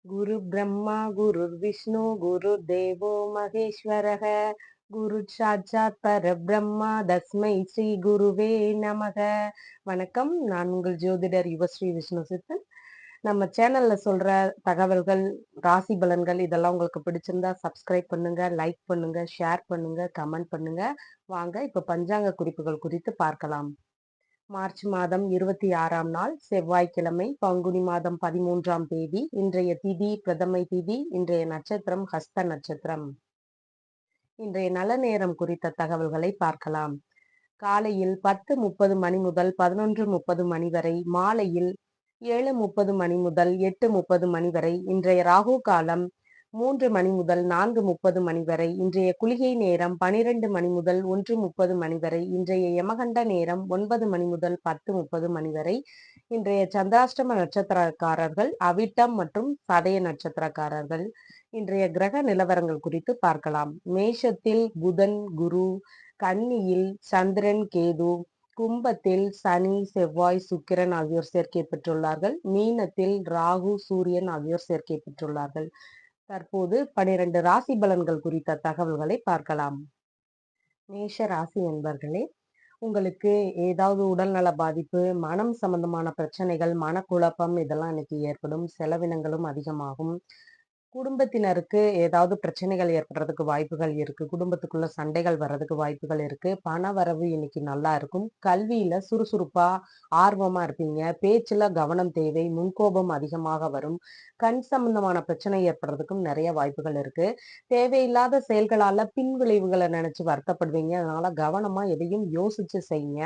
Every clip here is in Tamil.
குரு பிரம்மா குரு விஷ்ணு குரு தேவோ மகேஸ்வரக குரு சாட்சாத் பரபிரம்மா தஸ்மை ஸ்ரீ குருவே நமக. வணக்கம், நான் உங்கள் ஜோதிடர் யுவஸ்ரீ விஷ்ணு சித்தன். நம்ம சேனல்ல சொல்ற தகவல்கள், ராசி பலன்கள் இதெல்லாம் உங்களுக்கு பிடிச்சிருந்தா சப்ஸ்கிரைப் பண்ணுங்க, லைக் பண்ணுங்க, ஷேர் பண்ணுங்க, கமெண்ட் பண்ணுங்க. வாங்க இப்ப பஞ்சாங்க குறிப்புகள் குறித்து பார்க்கலாம். மார்ச் மாதம் 26ஆம் நாள் செவ்வாய்க்கிழமை, பங்குனி மாதம் 13ஆம் தேதி. இன்றைய திதி பிரதமை திதி. இன்றைய நட்சத்திரம் ஹஸ்த நட்சத்திரம். இன்றைய நல்ல நேரம் குறித்த தகவல்களை பார்க்கலாம். காலையில் 10:30 மணி முதல் 11:30 மணி வரை, மாலையில் 7:30 மணி முதல் 8:30 மணி வரை. இன்றைய ராகு காலம் 3 மணி முதல் 4:30 மணி வரை. இன்றைய குளிகை நேரம் 12 மணி முதல் 1:30 மணி வரை. இன்றைய யமகண்ட நேரம் 9 மணி முதல் 10:30 மணி வரை. இன்றைய சந்திராஷ்டம நட்சத்திரக்காரர்கள் அவிட்டம் மற்றும் சதய நட்சத்திரக்காரர்கள். இன்றைய கிரக நிலவரங்கள் குறித்து பார்க்கலாம். மேஷத்தில் புதன் குரு, கன்னியில் சந்திரன் கேது, கும்பத்தில் சனி செவ்வாய் சுக்கிரன் ஆகியோர் சேர்க்கை பெற்றுள்ளார்கள். மீனத்தில் ராகு சூரியன் ஆகியோர் சேர்க்கை பெற்றுள்ளார்கள். தற்போது 12 ராசி பலன்கள் குறித்த தகவல்களை பார்க்கலாம். மேஷ ராசி என்பர்களே, உங்களுக்கு ஏதாவது உடல்நல பாதிப்பு, மனம் சம்பந்தமான பிரச்சனைகள், மனக்குழப்பம் இதெல்லாம் இன்னைக்கு ஏற்படும். செலவினங்களும் அதிகமாகும். குடும்பத்தினருக்கு ஏதாவது பிரச்சனைகள் ஏற்படுறதுக்கு வாய்ப்புகள் இருக்கு. குடும்பத்துக்குள்ள சண்டைகள் வர்றதுக்கு வாய்ப்புகள் இருக்கு. பண வரவு இன்னைக்கு நல்லா இருக்கும். கல்வியில சுறுசுறுப்பா, ஆர்வமா இருப்பீங்க. பேச்சுல கவனம் தேவை. முன்கோபம் அதிகமாக வரும். கண் சம்பந்தமான பிரச்சனை ஏற்படுறதுக்கும் நிறைய வாய்ப்புகள் இருக்கு. தேவையில்லாத செயல்களால பின் விளைவுகளை நினைச்சு வருத்தப்படுவீங்க. அதனால கவனமா எதையும் யோசிச்சு செய்யுங்க.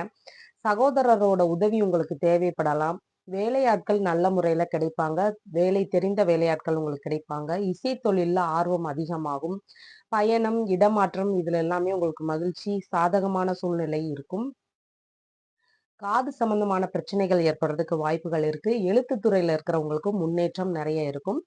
சகோதரரோட உதவி உங்களுக்கு தேவைப்படலாம். வேலையாட்கள் நல்ல முறையில கிடைப்பாங்க. வேலை தெரிந்த வேலையாட்கள் உங்களுக்கு கிடைப்பாங்க. இசை தொழில்ல ஆர்வம் அதிகமாகும். பயணம், இடமாற்றம் இதுல எல்லாமே உங்களுக்கு மகிழ்ச்சி, சாதகமான சூழ்நிலை இருக்கும். காது சம்பந்தமான பிரச்சனைகள் ஏற்படுறதுக்கு வாய்ப்புகள் இருக்கு. எழுத்துத்துறையில இருக்கிறவங்களுக்கும் முன்னேற்றம் நிறைய இருக்கும்.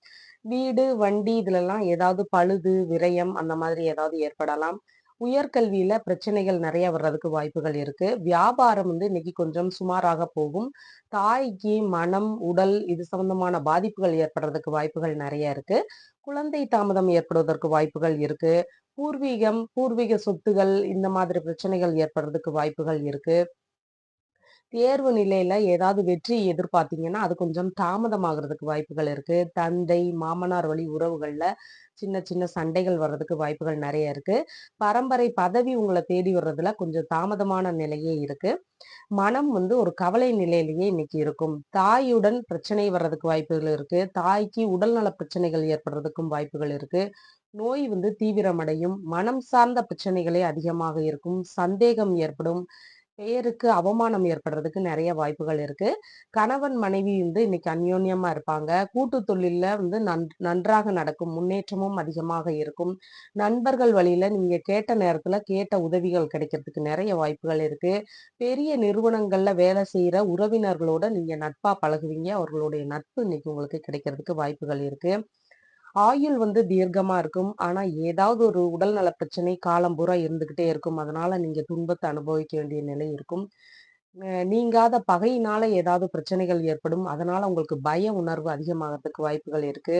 வீடு, வண்டி இதுலலாம் ஏதாவது பழுது, விரயம் அந்த மாதிரி ஏதாவது ஏற்படலாம். உயர்கல்வியில பிரச்சனைகள் நிறைய வர்றதுக்கு வாய்ப்புகள் இருக்கு. வியாபாரம் இன்னைக்கு கொஞ்சம் சுமாராக போகும். தாய்க்கு மனம், உடல் இது சம்பந்தமான பாதிப்புகள் ஏற்படுறதுக்கு வாய்ப்புகள் நிறைய இருக்கு. குழந்தை தாமதம் ஏற்படுவதற்கு வாய்ப்புகள் இருக்கு. பூர்வீகம், பூர்வீக சொத்துகள் இந்த மாதிரி பிரச்சனைகள் ஏற்படுறதுக்கு வாய்ப்புகள் இருக்கு. தேர்வு நிலையில ஏதாவது வெற்றி எதிர்பார்த்தீங்கன்னா, அது கொஞ்சம் தாமதமாகறதுக்கு வாய்ப்புகள் இருக்கு. தந்தை, மாமனார் வழி உறவுகள்ல சின்ன சின்ன சண்டைகள் வர்றதுக்கு வாய்ப்புகள் நெறைய இருக்கு. பரம்பரை பதவி உங்கள தேடி வர்றதுல கொஞ்சம் தாமதமான நிலையே இருக்கு. மனம் ஒரு கவலை நிலையிலேயே இன்னைக்கு இருக்கும். தாயுடன் பிரச்சனை வர்றதுக்கு வாய்ப்புகள் இருக்கு. தாய்க்கு உடல்நல பிரச்சனைகள் ஏற்படுறதுக்கும் வாய்ப்புகள் இருக்கு. நோய் தீவிரமடையும். மனம் சார்ந்த பிரச்சனைகளே அதிகமாக இருக்கும். சந்தேகம் ஏற்படும். பெயருக்கு அவமானம் ஏற்படுறதுக்கு நிறைய வாய்ப்புகள் இருக்கு. கணவன் மனைவி இன்னைக்கு அந்யோன்யமா இருப்பாங்க. கூட்டு தொழில்ல நன்றாக நடக்கும். முன்னேற்றமும் அதிகமாக இருக்கும். நண்பர்கள் வழியில நீங்க கேட்ட நேரத்துல கேட்ட உதவிகள் கிடைக்கிறதுக்கு நிறைய வாய்ப்புகள் இருக்கு. பெரிய நிறுவனங்கள்ல வேலை செய்யற உறவினர்களோட நீங்க நட்பா பழகுவீங்க. அவர்களுடைய நட்பு இன்னைக்கு உங்களுக்கு கிடைக்கிறதுக்கு வாய்ப்புகள் இருக்கு. ஆயுள் தீர்க்கமா இருக்கும். ஆனா ஏதாவது ஒரு உடல்நல பிரச்சனை காலம் பூரா இருந்துகிட்டே இருக்கும். அதனால நீங்க துன்பத்தை அனுபவிக்க வேண்டிய நிலை இருக்கும். நீங்காத பகையினால ஏதாவது பிரச்சனைகள் ஏற்படும். அதனால உங்களுக்கு பய உணர்வு அதிகமாகறதுக்கு வாய்ப்புகள் இருக்கு.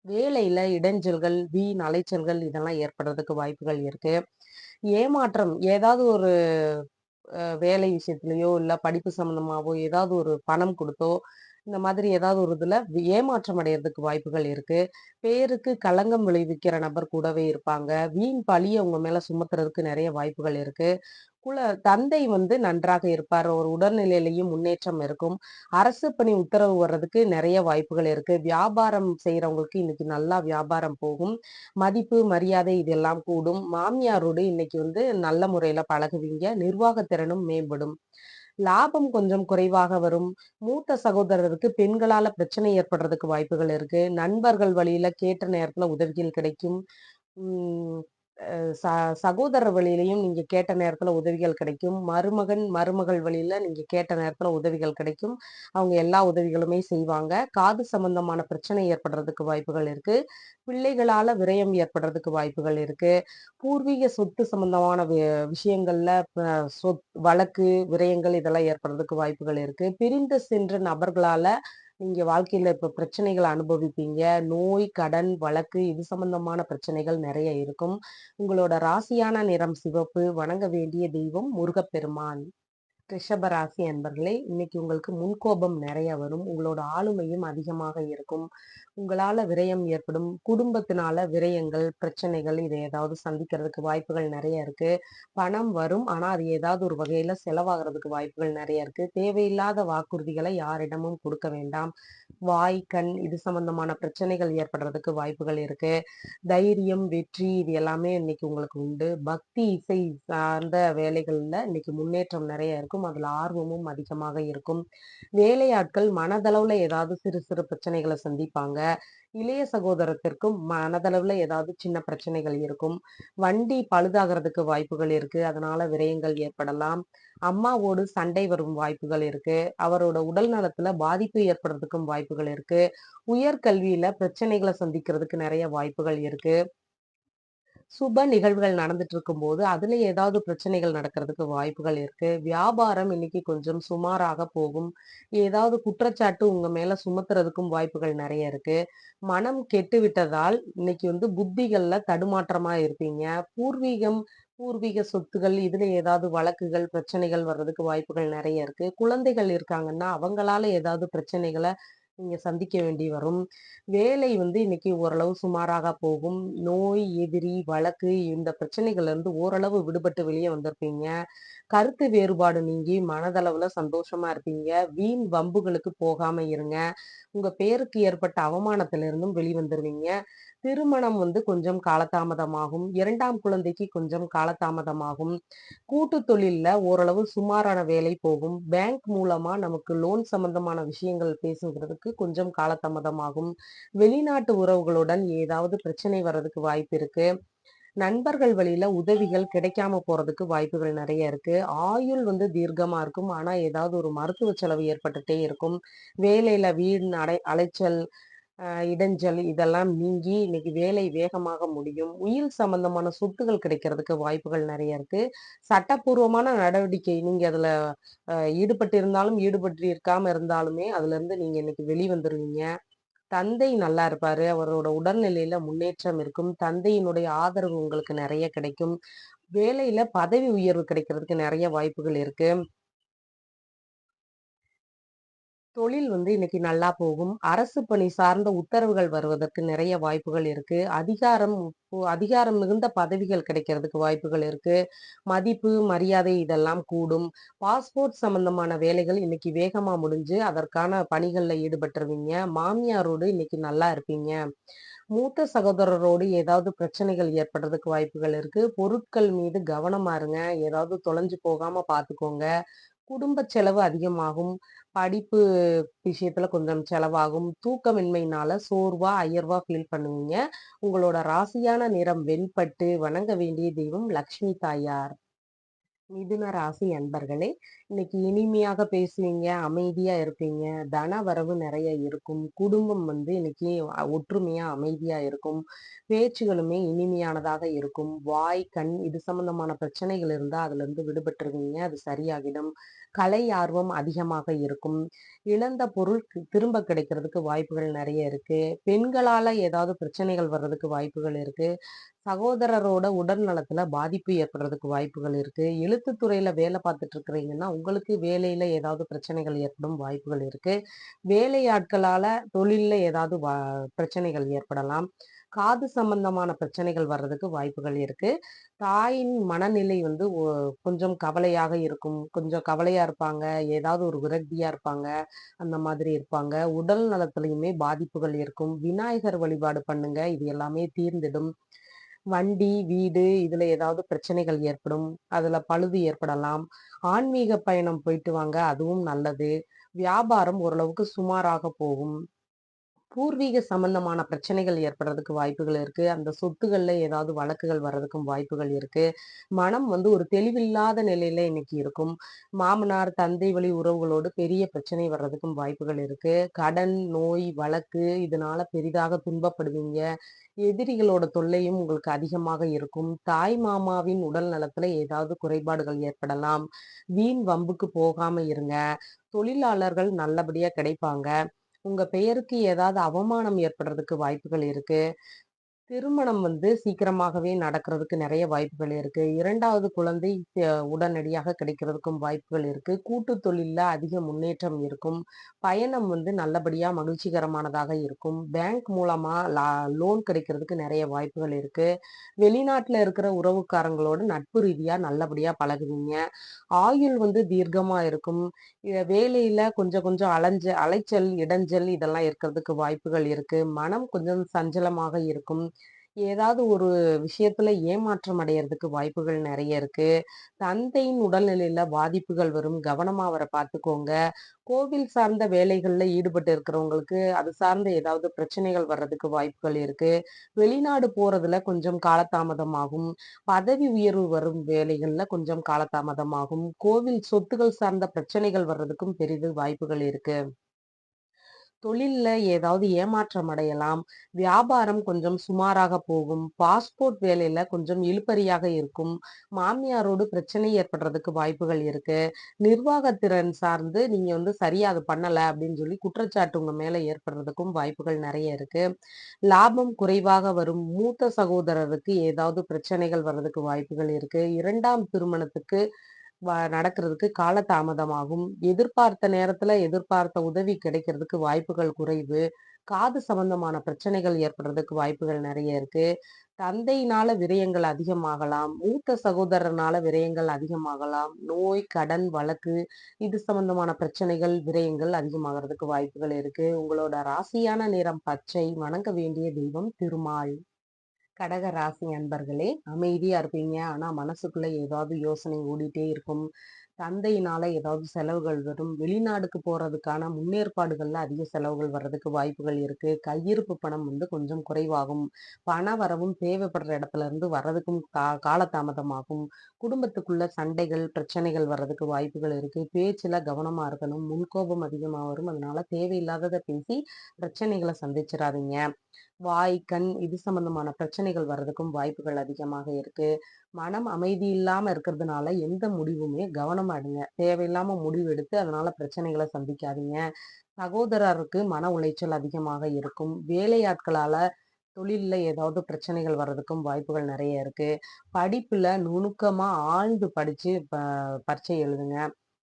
வேலையில இடைஞ்சல்கள், வீண் அலைச்சல்கள் இதெல்லாம் ஏற்படுறதுக்கு வாய்ப்புகள் இருக்கு. ஏமாற்றம் ஏதாவது ஒரு வேலை விஷயத்திலயோ, இல்ல படிப்பு சம்மந்தமாவோ ஏதாவது ஒரு பணம் குடுத்தோ, இந்த மாதிரி ஏதாவது ஒரு இதுல ஏமாற்றம் அடையறதுக்கு வாய்ப்புகள் இருக்கு. பேருக்கு களங்கம் விளைவிக்கிற நபர் கூடவே இருப்பாங்க. வீண் பழிய உங்க மேல சுமத்துறதுக்கு நெறைய வாய்ப்புகள் இருக்கு. தந்தை நன்றாக இருப்பார். ஒரு உடல்நிலையிலயும் முன்னேற்றம் இருக்கும். அரசு பணி உத்தரவு வர்றதுக்கு நெறைய வாய்ப்புகள் இருக்கு. வியாபாரம் செய்றவங்களுக்கு இன்னைக்கு நல்லா வியாபாரம் போகும். மதிப்பு, மரியாதை இதெல்லாம் கூடும். மாமியாரோடு இன்னைக்கு நல்ல முறையில பழகுவீங்க. நிர்வாக திறனும் மேம்படும். லாபம் கொஞ்சம் குறைவாக வரும். மூத்த சகோதரருக்கு பெண்களால பிரச்சனை ஏற்படுறதுக்கு வாய்ப்புகள் இருக்கு. நண்பர்கள் வழியில கேட்ட நேரத்துல உதவிகள் கிடைக்கும். உம் ச சகோதரர் வழியிலயும் நீங்க கேட்ட நேரத்துல உதவிகள் கிடைக்கும். மருமகன், மருமகள் வழியில நீங்க கேட்ட நேரத்துல உதவிகள் கிடைக்கும். அவங்க எல்லா உதவிகளுமே செய்வாங்க. காது சம்பந்தமான பிரச்சனை ஏற்படுறதுக்கு வாய்ப்புகள் இருக்கு. பிள்ளைகளால விரயம் ஏற்படுறதுக்கு வாய்ப்புகள் இருக்கு. பூர்வீக சொத்து சம்பந்தமான விஷயங்கள்ல வழக்கு, விரயங்கள் இதெல்லாம் ஏற்படுறதுக்கு வாய்ப்புகள் இருக்கு. பிரிந்து சென்ற நபர்களால நீங்க வாழ்க்கையில இப்ப பிரச்சனைகள அனுபவிப்பீங்க. நோய், கடன், வழக்கு இது சம்பந்தமான பிரச்சனைகள் நெறைய இருக்கும். உங்களோட ராசியான நிறம் சிவப்பு. வணங்க வேண்டிய தெய்வம் முருகப்பெருமான். ரிஷப ராசி அன்பர்களே, இன்னைக்கு உங்களுக்கு முன்கோபம் நெறைய வரும். உங்களோட ஆளுமையும் அதிகமாக இருக்கும். உங்களால விரயம் ஏற்படும். குடும்பத்தினால விரயங்கள், பிரச்சனைகள் இதை ஏதாவது சந்திக்கிறதுக்கு வாய்ப்புகள் நெறைய இருக்கு. பணம் வரும். ஆனா, அது ஏதாவது ஒரு வகையில செலவாகுறதுக்கு வாய்ப்புகள் நெறைய இருக்கு. தேவையில்லாத வாக்குறுதிகளை யாரிடமும் குடுக்க வேண்டாம். வாய், கண் இது சம்பந்தமான பிரச்சனைகள் ஏற்படுறதுக்கு வாய்ப்புகள் இருக்கு. தைரியம், வெற்றி இது எல்லாமே இன்னைக்கு உங்களுக்கு உண்டு. பக்தி, இசை சார்ந்த வேலைகள்ல இன்னைக்கு முன்னேற்றம் நெறைய இருக்கும். அதுல ஆர்வமும் அதிகமாக இருக்கும். வேலையாட்கள் மனதளவுல ஏதாவது சிறு சிறு பிரச்சனைகள சந்திப்பாங்க. இளைய சகோதரத்திற்கும் மனதளவுல ஏதாவது சின்ன பிரச்சனைகள் இருக்கும். வண்டி பழுதாகறதுக்கு வாய்ப்புகள் இருக்கு. அதனால விரயங்கள் ஏற்படலாம். அம்மாவோடு சண்டை வரும் வாய்ப்புகள் இருக்கு. அவரோட உடல் நலத்துல பாதிப்பு ஏற்படுறதுக்கும் வாய்ப்புகள் இருக்கு. உயர்கல்வியில பிரச்சனைகள சந்திக்கிறதுக்கு நெறைய வாய்ப்புகள் இருக்கு. சுப நிகழ்வுகள் நடந்துட்டு இருக்கும்போது, அதுல ஏதாவது பிரச்சனைகள் நடக்கிறதுக்கு வாய்ப்புகள் இருக்கு. வியாபாரம் இன்னைக்கு கொஞ்சம் சுமாராக போகும். ஏதாவது குற்றச்சாட்டு உங்க மேல சுமத்துறதுக்கும் வாய்ப்புகள் நெறைய இருக்கு. மனம் கெட்டுவிட்டதால், இன்னைக்கு புத்திகள்ல தடுமாற்றமா இருப்பீங்க. பூர்வீகம், பூர்வீக சொத்துகள் இதுல ஏதாவது வழக்குகள், பிரச்சனைகள் வர்றதுக்கு வாய்ப்புகள் நெறைய இருக்கு. குழந்தைகள் இருக்காங்கன்னா, அவங்களால ஏதாவது பிரச்சனைகள நீங்க சந்திக்க வேண்டி வரும். வேலை இன்னைக்கு ஓரளவு சுமாராக போகும். நோய், எதிரி, வழக்கு இந்த பிரச்சனைகள்ல இருந்து ஓரளவு விடுபட்டு வெளிய வந்திருப்பீங்க. கருத்து வேறுபாடு நீங்கி மனதளவுல சந்தோஷமா இருப்பீங்க. வீண் வம்புகளுக்கு போகாம இருங்க. உங்க பேருக்கு ஏற்பட்ட அவமானத்திலிருந்தும் வெளிவந்துருவீங்க. திருமணம் கொஞ்சம் காலதாமதமாகும். 2ஆம் குழந்தைக்கு கொஞ்சம் காலதாமதமாகும். கூட்டு தொழில்ல ஓரளவு சுமாரான வேலை போகும். பேங்க் மூலமா நமக்கு லோன் சம்பந்தமான விஷயங்கள் பேசுகிறதுக்கு கொஞ்சம் காலதாமதமாகும். வெளிநாட்டு உறவுகளுடன் ஏதாவது பிரச்சனை வர்றதுக்கு வாய்ப்பு இருக்கு. நண்பர்கள் வழியில உதவிகள் கிடைக்காம போறதுக்கு வாய்ப்புகள் நெறைய இருக்கு. ஆயுள் தீர்க்கமா இருக்கும். ஆனா, ஏதாவது ஒரு மருத்துவ செலவு ஏற்பட்டுட்டே இருக்கும். வேலையில வீண் அலைச்சல், இடைஞ்சல் இதெல்லாம் நீங்கி இன்னைக்கு வேலை வேகமாக முடியும். உயில் சம்பந்தமான சொத்துகள் கிடைக்கிறதுக்கு வாய்ப்புகள் நெறைய இருக்கு. சட்டப்பூர்வமான நடவடிக்கை நீங்க அதுல ஈடுபட்டு இருந்தாலும், ஈடுபட்டு இருக்காம இருந்தாலுமே, அதுலருந்து நீங்க இன்னைக்கு வெளிவந்துருவீங்க. தந்தை நல்லா இருப்பாரு. அவரோட உடல்நிலையில முன்னேற்றம் இருக்கும். தந்தையினுடைய ஆதரவு உங்களுக்கு நெறைய கிடைக்கும். வேலையில பதவி உயர்வு கிடைக்கிறதுக்கு நெறைய வாய்ப்புகள் இருக்கு. தொழில் இன்னைக்கு நல்லா போகும். அரசு பணி சார்ந்த உத்தரவுகள் வருவதற்கு நிறைய வாய்ப்புகள் இருக்கு. அதிகாரம் மிகுந்த பதவிகள் கிடைக்கிறதுக்கு வாய்ப்புகள் இருக்கு. மதிப்பு, மரியாதை இதெல்லாம் கூடும். பாஸ்போர்ட் சம்பந்தமான வேலைகள் இன்னைக்கு வேகமா முடிஞ்சு, அதற்கான பணிகள்ல ஈடுபட்டுருவீங்க. மாமியாரோடு இன்னைக்கு நல்லா இருப்பீங்க. மூத்த சகோதரரோடு ஏதாவது பிரச்சனைகள் ஏற்படுறதுக்கு வாய்ப்புகள் இருக்கு. பொருட்கள் மீது கவனமா இருங்க. ஏதாவது தொலைஞ்சு போகாம பார்த்துக்கோங்க. குடும்ப செலவு அதிகமாகும். படிப்பு விஷயத்துல கொஞ்சம் செலவாகும். தூக்கமின்மையினால சோர்வா, அயர்வா ஃபீல் பண்ணுவீங்க. உங்களோட ராசியான நிறம் வெண்பட்டு. வணங்க வேண்டிய தெய்வம் லக்ஷ்மி தாயார். மிதுன ராசி அன்பர்களே, இன்னைக்கு இனிமையாக பேசுவீங்க, அமைதியா இருப்பீங்க, தன வரவு நிறைய இருக்கும். குடும்பம் இன்னைக்கு ஒற்றுமையா, அமைதியா இருக்கும். பேச்சுகளுமே இனிமையானதாக இருக்கும். வாய், கண் இது சம்பந்தமான பிரச்சனைகள் இருந்தா அதுல இருந்து விடுபட்டுருவீங்க. அது சரியாகிடும். கலை ஆர்வம் அதிகமாக இருக்கும். இழந்த பொருள் திரும்ப கிடைக்கிறதுக்கு வாய்ப்புகள் நிறைய இருக்கு. பெண்களால ஏதாவது பிரச்சனைகள் வர்றதுக்கு வாய்ப்புகள் இருக்கு. சகோதரரோட உடல் நலத்துல பாதிப்பு ஏற்படுறதுக்கு வாய்ப்புகள் இருக்கு. எழுத்துத் துறையில வேலை பார்த்துட்டு இருக்கிறீங்கன்னா, உங்களுக்கு வேலையில ஏதாவது பிரச்சனைகள் ஏற்படும் வாய்ப்புகள் இருக்கு. வேலையாட்களால தொழில்ல ஏதாவது பிரச்சனைகள் ஏற்படலாம். காது சம்பந்தமான பிரச்சனைகள் வர்றதுக்கு வாய்ப்புகள் இருக்கு. தாயின் மனநிலை கொஞ்சம் கவலையாக இருக்கும். கொஞ்சம் கவலையா இருப்பாங்க. ஏதாவது ஒரு விரக்தியா இருப்பாங்க. அந்த மாதிரி இருப்பாங்க. உடல் நலத்திலயுமே பாதிப்புகள் இருக்கும். விநாயகர் வழிபாடு பண்ணுங்க. இது எல்லாமே தீர்ந்திடும். வண்டி, வீடு இதுல ஏதாவது பிரச்சனைகள் ஏற்படும். அதுல பழுது ஏற்படலாம். ஆன்மீக பயணம் போயிட்டு வாங்க. அதுவும் நல்லது. வியாபாரம் ஓரளவுக்கு சுமாராக போகும். பூர்வீக சம்பந்தமான பிரச்சனைகள் ஏற்படுறதுக்கு வாய்ப்புகள் இருக்கு. அந்த சொத்துகள்ல ஏதாவது வழக்குகள் வர்றதுக்கும் வாய்ப்புகள் இருக்கு. மனம் ஒரு தெளிவில்லாத நிலையில இன்னைக்கு இருக்கும். மாமனார், தந்தை வழி உறவுகளோடு பெரிய பிரச்சனை வர்றதுக்கும் வாய்ப்புகள் இருக்கு. கடன், நோய், வழக்கு இதனால பெரிதாக துன்பப்படுவீங்க. எதிரிகளோட தொல்லையும் உங்களுக்கு அதிகமாக இருக்கும். தாய் மாமாவின் உடல் நலத்துல ஏதாவது குறைபாடுகள் ஏற்படலாம். வீண் வம்புக்கு போகாம இருங்க. தொழிலாளர்கள் நல்லபடியா கிடைப்பாங்க. உங்க பெயருக்கு ஏதாவது அவமானம் ஏற்படுறதுக்கு வாய்ப்புகள் இருக்கு. திருமணம் சீக்கிரமாகவே நடக்கிறதுக்கு நெறைய வாய்ப்புகள் இருக்கு. 2வது குழந்தை உடனடியாக கிடைக்கிறதுக்கும் வாய்ப்புகள் இருக்கு. கூட்டுத் தொழில்ல அதிக முன்னேற்றம் இருக்கும். பயணம் நல்லபடியா மகிழ்ச்சிகரமானதாக இருக்கும். பேங்க் மூலமா லோன் கிடைக்கிறதுக்கு நெறைய வாய்ப்புகள் இருக்கு. வெளிநாட்டுல இருக்கிற உறவுக்காரங்களோட நட்பு ரீதியா நல்லபடியா பழகுவீங்க. ஆயுள் தீர்க்கமா இருக்கும். வேலையில கொஞ்சம் கொஞ்சம் அலைச்சல், இடைஞ்சல் இதெல்லாம் இருக்கிறதுக்கு வாய்ப்புகள் இருக்கு. மனம் கொஞ்சம் சஞ்சலமாக இருக்கும். ஏதாவது ஒரு விஷயத்துல ஏமாற்றம் அடையறதுக்கு வாய்ப்புகள் நெறைய இருக்கு. தந்தையின் உடல்நிலையில பாதிப்புகள் வரும். கவனமா அவர பார்த்துக்கோங்க. கோவில் சார்ந்த வேலைகள்ல ஈடுபட்டு இருக்கிறவங்களுக்கு, அது சார்ந்த ஏதாவது பிரச்சனைகள் வர்றதுக்கு வாய்ப்புகள் இருக்கு. வெளிநாடு போறதுல கொஞ்சம் காலதாமதமாகும். பதவி உயர்வு வரும் வேலைகள்ல கொஞ்சம் காலதாமதமாகும். கோவில் சொத்துக்கள் சார்ந்த பிரச்சனைகள் வர்றதுக்கும் பெரிது வாய்ப்புகள் இருக்கு. தொழில்ல ஏதாவது ஏமாற்றம் அடையலாம். வியாபாரம் கொஞ்சம் சுமாராக போகும். பாஸ்போர்ட் வேலையில கொஞ்சம் இழுபறியாக இருக்கும். மாமியாரோடு பிரச்சனை ஏற்படுறதுக்கு வாய்ப்புகள் இருக்கு. நிர்வாகத் திறன் சார்ந்து நீங்க சரியா அது பண்ணல அப்படின்னு சொல்லி குற்றச்சாட்டு உங்க மேல ஏற்படுறதுக்கும் வாய்ப்புகள் நெறைய இருக்கு. லாபம் குறைவாக வரும். மூத்த சகோதரருக்கு ஏதாவது பிரச்சனைகள் வர்றதுக்கு வாய்ப்புகள் இருக்கு. 2ஆம் திருமணத்துக்கு நடக்கிறதுக்கு காலதாமதமாகும். எதிர்பார்த்த நேரத்துல எதிர்பார்த்த உதவி கிடைக்கிறதுக்கு வாய்ப்புகள் குறைவு. காது சம்பந்தமான பிரச்சனைகள் ஏற்படுறதுக்கு வாய்ப்புகள் நெறைய இருக்கு. தந்தையினால விரயங்கள் அதிகமாகலாம். மூத்த சகோதரர்னால விரயங்கள் அதிகமாகலாம். நோய், கடன், வழக்கு இது சம்பந்தமான பிரச்சனைகள், விரயங்கள் அதிகமாகறதுக்கு வாய்ப்புகள் இருக்கு. உங்களோட ராசியான நிறம் பச்சை. வணங்க வேண்டிய தெய்வம் திருமால். கடக ராசி அன்பர்களே, அமைதியா இருப்பீங்க. ஆனா மனசுக்குள்ள ஏதாவது யோசனை ஓடிட்டே இருக்கும். தந்தையினால ஏதாவது செலவுகள் வரும். வெளிநாடுக்கு போறதுக்கான முன்னேற்பாடுகள்ல அதிக செலவுகள் வர்றதுக்கு வாய்ப்புகள் இருக்கு. கையிருப்பு பணம் கொஞ்சம் குறைவாகும். பண வரவும் தேவைப்படுற இடத்துல இருந்து வர்றதுக்கும் காலதாமதமாகும். குடும்பத்துக்குள்ள சண்டைகள், பிரச்சனைகள் வர்றதுக்கு வாய்ப்புகள் இருக்கு. பேச்சுல கவனமா இருக்கணும். முன்கோபம் அதிகமா வரும். அதனால தேவையில்லாதத பேசி பிரச்சனைகள சந்திச்சிராதீங்க. வாய், கண் இது சம்பந்தமான பிரச்சனைகள் வர்றதுக்கும் வாய்ப்புகள் அதிகமாக இருக்கு. மனம் அமைதி இல்லாம இருக்கிறதுனால எந்த முடிவுமே கவனமா எடுங்க. தேவையில்லாம முடிவு எடுத்து அதனால பிரச்சனைகள சந்திக்காதீங்க. சகோதரருக்கு மன உளைச்சல் அதிகமாக இருக்கும். வேலையாட்களால தொழில்ல ஏதாவது பிரச்சனைகள் வர்றதுக்கும் வாய்ப்புகள் நெறைய இருக்கு. படிப்புல நுணுக்கமா ஆழ்ந்து படிச்சு பரீட்சை எழுதுங்க.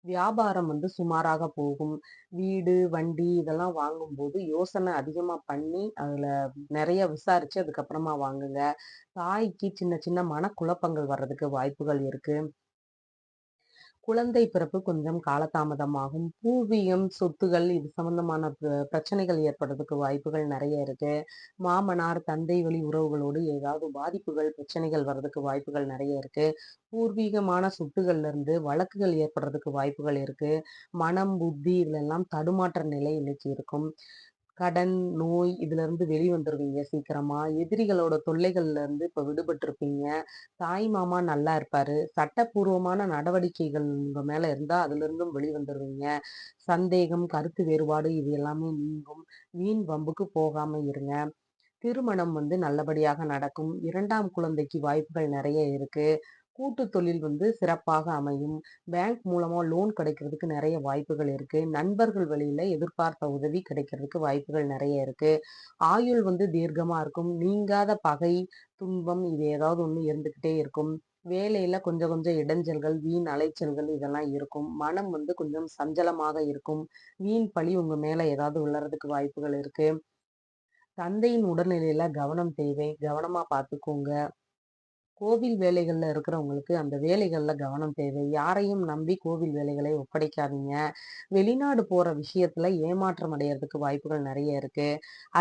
வியாபாரம் சுமாராக போகும். வீடு, வண்டி இதெல்லாம் வாங்கும்போது யோசனை அதிகமா பண்ணி, அதுல நெறைய விசாரிச்சு அதுக்கப்புறமா வாங்குங்க. தாய்க்கு சின்ன சின்ன மனக்குழப்பங்கள் வர்றதுக்கு வாய்ப்புகள் இருக்கு. குழந்தை பிறப்பு கொஞ்சம் காலதாமதமாகும். பூர்வீகம், சொத்துகள் இது சம்பந்தமான பிரச்சனைகள் ஏற்படுறதுக்கு வாய்ப்புகள் நெறைய இருக்கு. மாமனார், தந்தை வழி உறவுகளோடு ஏதாவது பாதிப்புகள், பிரச்சனைகள் வர்றதுக்கு வாய்ப்புகள் நெறைய இருக்கு. பூர்வீகமான சொத்துகள்ல இருந்து வழக்குகள் ஏற்படுறதுக்கு வாய்ப்புகள் இருக்கு. மனம், புத்தி இதுலெல்லாம் தடுமாற்ற நிலை இன்னைக்கு இருக்கும். கடன், நோய் இதிலிருந்து வெளிவந்துருவீங்க சீக்கிரமா. எதிரிகளோட தொல்லைகள்ல இருந்து இப்ப விடுபட்டிருப்பீங்க. தாய் மாமா நல்லா இருப்பாரு. சட்டப்பூர்வமான நடவடிக்கைகள் உங்க மேல இருந்தா அதிலிருந்தும் வெளிவந்துருவீங்க. சந்தேகம், கருத்து வேறுபாடு இது எல்லாமே நீங்கும். வீண் வம்புக்கு போகாம இருங்க. திருமணம் நல்லபடியாக நடக்கும். 2ஆம் குழந்தைக்கு வாய்ப்புகள் நெறைய இருக்கு. கூட்டுத் தொழில் சிறப்பாக அமையும். பேங்க் மூலமா லோன் கிடைக்கிறதுக்கு நெறைய வாய்ப்புகள் இருக்கு. நண்பர்கள் வழியில எதிர்பார்த்த உதவி கிடைக்கிறதுக்கு வாய்ப்புகள் நெறைய இருக்கு. ஆயுள் தீர்க்கமா இருக்கும். நீங்காத பகை, துன்பம் இது ஏதாவது ஒண்ணு இருந்துகிட்டே இருக்கும். வேலையில கொஞ்சம் கொஞ்சம் இடைஞ்சல்கள், வீண் அலைச்சல்கள் இதெல்லாம் இருக்கும். மனம் கொஞ்சம் சஞ்சலமாக இருக்கும். வீண் பழி உங்க மேல ஏதாவது விழறதுக்கு வாய்ப்புகள் இருக்கு. தந்தையின் உடல்நிலையில கவனம் தேவை. கவனமா பார்த்துக்கோங்க. கோவில் வேலைகள்ல இருக்கிறவங்களுக்கு அந்த வேலைகள்ல கவனம் தேவை. யாரையும் நம்பி கோவில் வேலைகளை ஒப்படைக்காதீங்க. வெளிநாடு போற விஷயத்துல ஏமாற்றம் அடையறதுக்கு வாய்ப்புகள் நெறைய இருக்கு.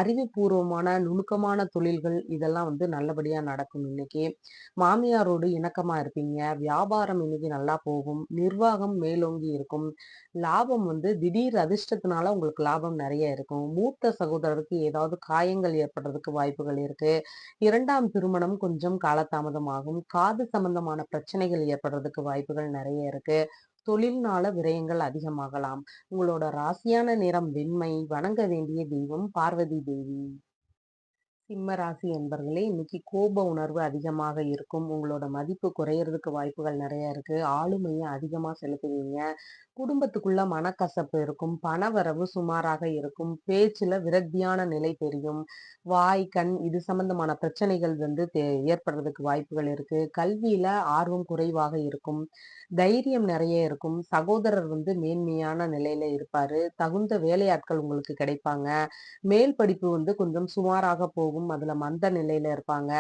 அறிவுபூர்வமான, நுணுக்கமான தொழில்கள் இதெல்லாம் நல்லபடியா நடக்கும் இன்னைக்கு. மாமியாரோடு இணக்கமா இருப்பீங்க. வியாபாரம் இன்னைக்கு நல்லா போகும். நிர்வாகம் மேலோங்கி இருக்கும். லாபம் திடீர் அதிர்ஷ்டத்தினால உங்களுக்கு லாபம் நெறைய இருக்கும். மூத்த சகோதரருக்கு ஏதாவது காயங்கள் ஏற்படுறதுக்கு வாய்ப்புகள் இருக்கு. 2ஆம் திருமணம் கொஞ்சம் காலதாமதமாகும். காது சம்பந்தமான பிரச்சனைகள் ஏற்படுறதுக்கு வாய்ப்புகள் நெறைய இருக்கு. தொழில்னால விரயங்கள் அதிகமாகலாம். உங்களோட ராசியான நிறம் வெண்மை. வணங்க வேண்டிய தெய்வம் பார்வதி தேவி. சிம்ம ராசி என்பர்களே, இன்னைக்கு கோப உணர்வு அதிகமாக இருக்கும். உங்களோட மதிப்பு குறையறதுக்கு வாய்ப்புகள் நெறைய இருக்கு. ஆளுமைய அதிகமா செலுத்துவீங்க. குடும்பத்துக்குள்ள மனக்கசப்பு இருக்கும். பணவரவு சுமாராக இருக்கும். பேச்சுல விரக்தியான நிலை தெரியும். வாய், கண் இது சம்பந்தமான பிரச்சனைகள் ஏற்படுறதுக்கு வாய்ப்புகள் இருக்கு. கல்வியில ஆர்வம் குறைவாக இருக்கும். தைரியம் நெறைய இருக்கும். சகோதரர் மேன்மையான நிலையில இருப்பாரு. தகுந்த வேலையாட்கள் உங்களுக்கு கிடைப்பாங்க. மேல் படிப்பு கொஞ்சம் சுமாராக போகும். அதுல மந்த நிலையில இருப்பாங்க.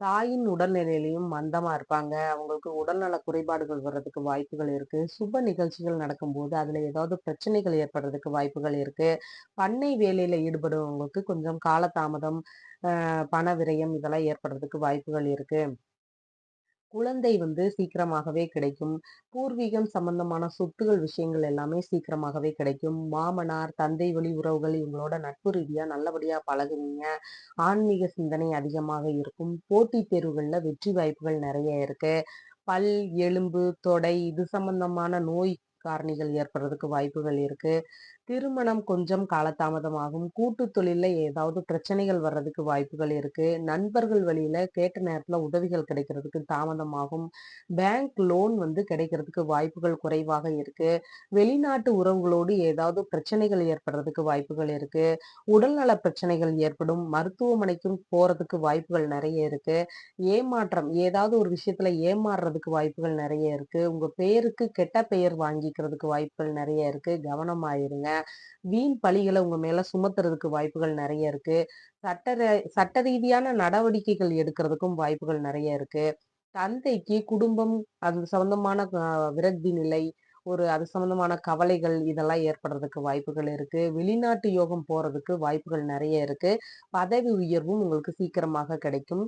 தாயின் உடல்நிலையிலயும் மந்தமா இருப்பாங்க. அவங்களுக்கு உடல்நல குறைபாடுகள் வர்றதுக்கு வாய்ப்புகள் இருக்கு. சுப நிகழ்ச்சிகள் நடக்கும்போது, அதுல ஏதாவது பிரச்சனைகள் ஏற்படுறதுக்கு வாய்ப்புகள் இருக்கு. பண்ணை வேலையில ஈடுபடுறவங்களுக்கு கொஞ்சம் காலதாமதம், பண விரயம் இதெல்லாம் ஏற்படுறதுக்கு வாய்ப்புகள் இருக்கு. குழந்தை சீக்கிரமாகவே கிடைக்கும். பூர்வீகம் சம்பந்தமான சொத்துகள் விஷயங்கள் எல்லாமே சீக்கிரமாகவே கிடைக்கும். மாமனார், தந்தை வழி உறவுகள் இவங்களோட நட்பு ரீதியா நல்லபடியா பழகுவீங்க. ஆன்மீக சிந்தனை அதிகமாக இருக்கும். போட்டித் தேர்வுகள்ல வெற்றி வாய்ப்புகள் நெறைய இருக்கு. பல், எலும்பு, தொடை இது சம்பந்தமான நோய் காரணிகள் ஏற்படுறதுக்கு வாய்ப்புகள் இருக்கு. திருமணம் கொஞ்சம் காலதாமதமாகும். கூட்டுத் தொழில்ல ஏதாவது பிரச்சனைகள் வர்றதுக்கு வாய்ப்புகள் இருக்கு. நண்பர்கள் வழியில கேட்ட நேரத்துல உதவிகள் கிடைக்கிறதுக்கு தாமதமாகும். பேங்க் லோன் கிடைக்கிறதுக்கு வாய்ப்புகள் குறைவாக இருக்கு. வெளிநாட்டு உறவுகளோடு ஏதாவது பிரச்சனைகள் ஏற்படுறதுக்கு வாய்ப்புகள் இருக்கு. உடல்நல பிரச்சனைகள் ஏற்படும். மருத்துவமனைக்கும் போறதுக்கு வாய்ப்புகள் நெறைய இருக்கு. ஏமாற்றம் ஏதாவது ஒரு விஷயத்துல ஏமாறுறதுக்கு வாய்ப்புகள் நெறைய இருக்கு. உங்க பேருக்கு கெட்ட பெயர் வாங்கிக்கிறதுக்கு வாய்ப்புகள் நெறைய இருக்கு. கவனமா இருங்க. வீண் பழிகள உங்க மேல சுமத்துறதுக்கு வாய்ப்புகள் நெறைய இருக்கு. சட்ட ரீதியான நடவடிக்கைகள் எடுக்கிறதுக்கும் வாய்ப்புகள் நெறைய இருக்கு. தந்தைக்கு குடும்பம் அது சம்பந்தமான விரக்தி நிலை, அது சம்பந்தமான கவலைகள் இதெல்லாம் ஏற்படுறதுக்கு வாய்ப்புகள் இருக்கு. வெளிநாட்டு யோகம் போறதுக்கு வாய்ப்புகள் நெறைய இருக்கு. பதவி உயர்வும் உங்களுக்கு சீக்கிரமாக கிடைக்கும்.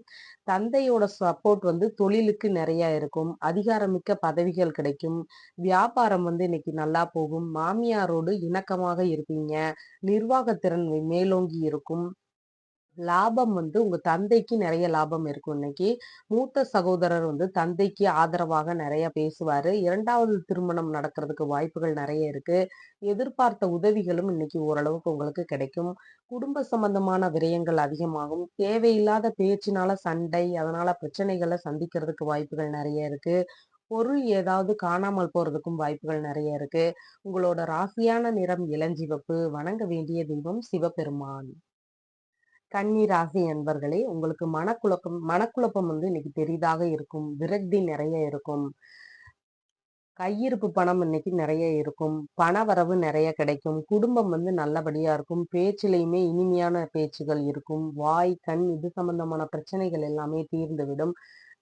தந்தையோட சப்போர்ட் தொழிலுக்கு நெறைய இருக்கும். அதிகாரமிக்க பதவிகள் கிடைக்கும். வியாபாரம் இன்னைக்கு நல்லா போகும். மாமியாரோடு இணக்கமாக இருப்பீங்க. நிர்வாகத்திறன் மேலோங்கி இருக்கும். லாபம் உங்க தந்தைக்கு நெறைய லாபம் இருக்கும் இன்னைக்கு. மூத்த சகோதரர் தந்தைக்கு ஆதரவாக நெறைய பேசுவாரு. 2வது திருமணம் நடக்கிறதுக்கு வாய்ப்புகள் நெறைய இருக்கு. எதிர்பார்த்த உதவிகளும் இன்னைக்கு ஓரளவுக்கு உங்களுக்கு கிடைக்கும். குடும்ப சம்பந்தமான விரயங்கள் அதிகமாகும். தேவையில்லாத பேச்சினால சண்டை, அதனால பிரச்சனைகள சந்திக்கிறதுக்கு வாய்ப்புகள் நெறைய இருக்கு. பொருள் ஏதாவது காணாமல் போறதுக்கும் வாய்ப்புகள் நெறைய இருக்கு. உங்களோட ராசியான நிறம் இளஞ்சிவப்பு. வணங்க வேண்டிய தெய்வம் சிவபெருமான். கன்னி ராசி அன்பர்களே, உங்களுக்கு மனக்குழப்பம் இன்னைக்கு பெரிதாக இருக்கும். விரக்தி நெறைய இருக்கும். கையிருப்பு பணம் இன்னைக்கு நெறைய இருக்கும். பணவரவு நெறைய கிடைக்கும். குடும்பம் நல்லபடியா இருக்கும். பேச்சிலயுமே இனிமையான பேச்சுகள் இருக்கும். வாய், கண் இது சம்பந்தமான பிரச்சனைகள் எல்லாமே தீர்ந்துவிடும்.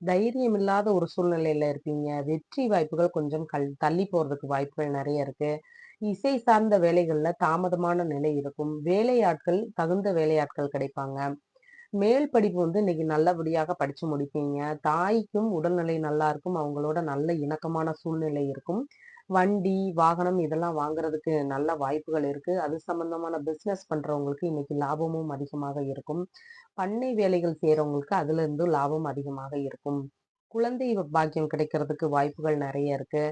தைரியம் இல்லாத ஒரு சூழ்நிலையில இருப்பீங்க. வெற்றி வாய்ப்புகள் கொஞ்சம் தள்ளி போறதுக்கு வாய்ப்புகள் நெறைய இருக்கு. இசை சார்ந்த வேலைகள்ல தாமதமான நிலை இருக்கும். வேலையாட்கள் தகுந்த வேலையாட்கள் கிடைப்பாங்க. மேல் படிப்பு இன்னைக்கு நல்லபடியாக படிச்சு முடிப்பீங்க. தாய்க்கும் உடல்நிலை நல்லா இருக்கும். அவங்களோட நல்ல இணக்கமான சூழ்நிலை இருக்கும். வண்டி, வாகனம் இதெல்லாம் வாங்குறதுக்கு நல்ல வாய்ப்புகள் இருக்கு. அது சம்பந்தமான பிசினஸ் பண்றவங்களுக்கு இன்னைக்கு லாபமும் அதிகமாக இருக்கும். பண்ணை வேலைகள் செய்றவங்களுக்கு அதுல இருந்து லாபம் அதிகமாக இருக்கும். குழந்தை பாக்கியம் கிடைக்கிறதுக்கு வாய்ப்புகள் நெறைய இருக்கு.